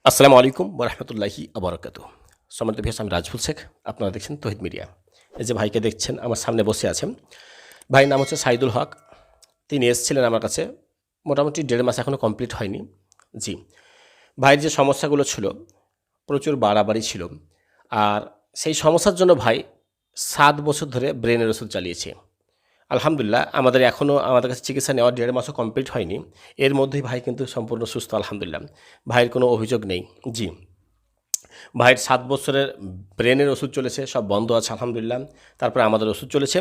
আসসালামু আলাইকুম ওরহমতুল্লাহি আবরাকাতুহ। সম্মানিত ভিউয়ার্স, আমি রাজফুল শেখ। আপনারা দেখছেন তৌহিদ মিডিয়া। এই যে ভাইকে দেখছেন আমার সামনে বসে আছেন, ভাইয়ের নাম হচ্ছে সাইদুল হক। তিনি এসেছিলেন আমার কাছে মোটামুটি 1.5 মাস এখনও কমপ্লিট হয়নি। জি, ভাইয়ের যে সমস্যাগুলো ছিল প্রচুর বাড়াবাড়ি ছিল, আর সেই সমস্যার জন্য ভাই 7 বছর ধরে ব্রেনের ওষুধ চালিয়েছে। আলহামদুলিল্লাহ আমাদের কাছে চিকিৎসা নেওয়ার 1.5 মাসও কমপ্লিট হয়নি। এর মধ্যেই ভাই কিন্তু সম্পূর্ণ সুস্থ আলহামদুলিল্লাহ। ভাইয়ের কোনো অভিযোগ নেই। জি, ভাইয়ের 7 বছরের ব্রেনের ওষুধ চলেছে, সব বন্ধ আছে আলহামদুলিল্লাহ। তারপরে আমাদের ওষুধ চলেছে।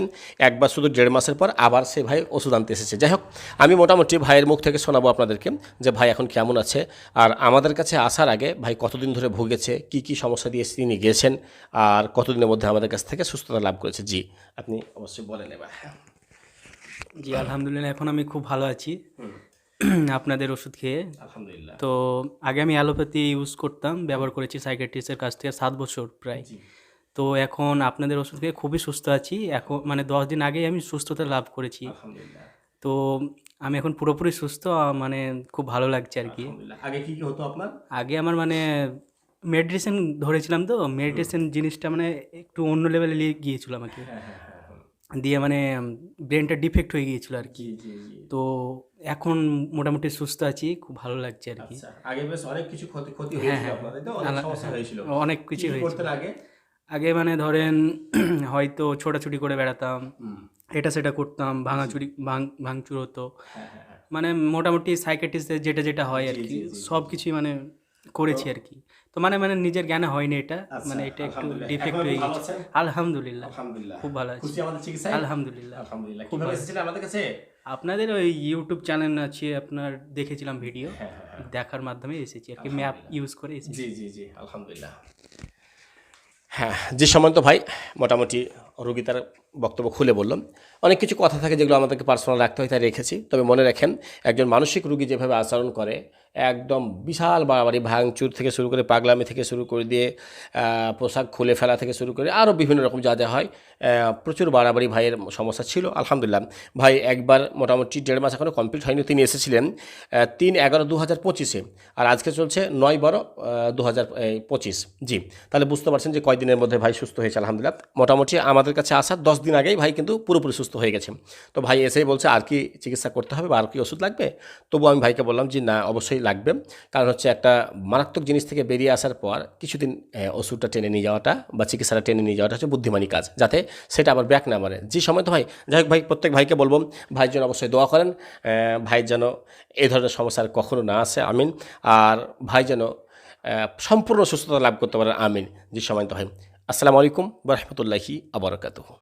একবার শুধু 1.5 মাসের পর আবার সে ভাই ওষুধ আনতে এসেছে। যাই হোক, আমি মোটামুটি ভাইয়ের মুখ থেকে শোনাবো আপনাদেরকে যে ভাই এখন কেমন আছে, আর আমাদের কাছে আসার আগে ভাই কতদিন ধরে ভুগেছে, কি কি সমস্যা দিয়ে তিনি গিয়েছেন, আর কতদিনের মধ্যে আমাদের কাছ থেকে সুস্থতা লাভ করেছে। জি, আপনি অবশ্যই বলেন এবার। জি, আলহামদুলিল্লাহ এখন আমি খুব ভালো আছি আপনাদের ওষুধ খেয়ে। আলহামদুলিল্লাহ। তো আগে আমি অ্যালোপ্যাথি ইউজ করতাম, ব্যবহার করেছি সাইকিয়াট্রিস্টের কাছ থেকে 7 বছর প্রায়। জি, তো এখন আপনাদের ওষুধ খেয়ে খুবই সুস্থ আছি। এখন মানে 10 দিন আগেই আমি সুস্থতা লাভ করেছি। আলহামদুলিল্লাহ। তো আমি এখন পুরোপুরি সুস্থ, মানে খুব ভালো লাগছে আর কি। আলহামদুলিল্লাহ। আগে কি কি হতো আপনার? আগে আমার মানে মেডিটেশন ধরেছিলাম, তো মেডিটেশন জিনিসটা মানে একটু অন্য লেভেলে নিয়ে গিয়েছিল আমাকে। হ্যাঁ, হ্যাঁ, হ্যাঁ, হ্যাঁ। দিয়ে মানে ব্রেনটা ডিফেক্ট হয়ে গিয়েছিল আর কি। জি, জি, জি। তো এখন মোটামুটি সুস্থ আছি, খুব ভালো লাগছে আর কি। আচ্ছা, আগে বেশ অনেক কিছু ক্ষতি ক্ষতি হ্যাঁ, হয়েছিল হ্যাঁ, আপনার, তাই তো? অনেক সমস্যা হ্যাঁ, হয়েছিল। অনেক কি কিছুই কি হয়েছিল। করতেন আগে? আগে মানে ধরেন হয়তো ছোটাছুটি করে বেড়াতাম, হুম। এটা সেটা করতাম, জি। ভাঙচুর হতো। হ্যাঁ, হ্যাঁ, হ্যাঁ। মানে মোটামুটি সাইকিয়াট্রিস্টদের যেটা যেটা হয় আর জি, কি, জি, জি, জি, সব জি। কিছুই মানে তো করেছি আর কি। তো মানে মানে নিজের জ্ঞানে হয়নি এটা, আচ্ছা, মানে এটা একটু আলহামদুলিল্লাহ। এখন ডিফেক্ট আপনি হয়ে ভালো গেছে। আছেন? আলহামদুলিল্লাহ, আলহামদুলিল্লাহ। খুব ভালো আছি। খুশি আমাদের চিকিৎসায়? আলহামদুলিল্লাহ, আলহামদুলিল্লাহ। খুব কিভাবে ভালো। এসেছিলেন আমাদের কাছে? আপনাদের ওই ইউটিউব চ্যানেল আছে আপনার, দেখেছিলাম ভিডিও, হ্যাঁ, হ্যাঁ, হ্যাঁ। দেখার মাধ্যমে এসেছি আর কি, ম্যাপ আলহামদুলিল্লাহ। ইউজ করে এসেছি। জি, জি, জি। আলহামদুলিল্লাহ। হ্যাঁ, যে সম্মানিত ভাই মোটামুটি রোগী তার বক্তব্য খুলে বলল। অনেক কিছু কথা থাকে যেগুলো আমাদেরকে পার্সোনাল রাখতে হয়, তাই রেখেছি। তবে মনে রাখেন, একজন মানসিক রোগী যেভাবে আচরণ করে, একদম বিশাল বাড়াবাড়ি, ভাঙচুর থেকে শুরু করে পাগলামি থেকে শুরু করে দিয়ে পোশাক খুলে ফেলা থেকে শুরু করে আরও বিভিন্ন রকম যা যা হয়, প্রচুর বাড়াবাড়ি ভাইয়ের সমস্যা ছিল। আলহামদুলিল্লাহ, ভাই একবার মোটামুটি 1.5 মাস এখনও কমপ্লিট হয়নি, তিনি এসেছিলেন 3/11/2025-এ, আর আজকে চলছে 9/12/2025। জি, তাহলে বুঝতে পারছেন যে কয়দিনের মধ্যে ভাই সুস্থ হয়েছে আলহামদুলিল্লাহ। মোটামুটি আমাদের কাছে আসার 10 দিন আগেই ভাই কিন্তু পুরোপুরি সুস্থ হয়ে গেছে। তো ভাই এসেই বলছে আর কি চিকিৎসা করতে হবে বা আর কি ওষুধ লাগবে? তবু আমি ভাইকে বললাম যে না, অবশ্যই লাগবে। কারণ হচ্ছে একটা মারাত্মক জিনিস থেকে বেরিয়ে আসার পর কিছুদিন ওষুধটা টেনে নিয়ে যাওয়াটা বা চিকিৎসাটা টেনে নিয়ে যাওয়াটা হচ্ছে বুদ্ধিমানী কাজ, যাতে সেটা আবার ব্যাক না মারে। যে সময় তো ভাই, যাই হোক ভাই, প্রত্যেক ভাইকে বলবো ভাইয়ের জন্য অবশ্যই দোয়া করেন। ভাই যেন এই ধরনের সমস্যা আর কখনো না আসে, আমিন। আর ভাই যেন সম্পূর্ণ সুস্থতা লাভ করতে পারেন, আমিন। যে সময় তো হয়। আসসালামু আলাইকুম ওয়া রাহমাতুল্লাহি ওয়া বারাকাতুহু।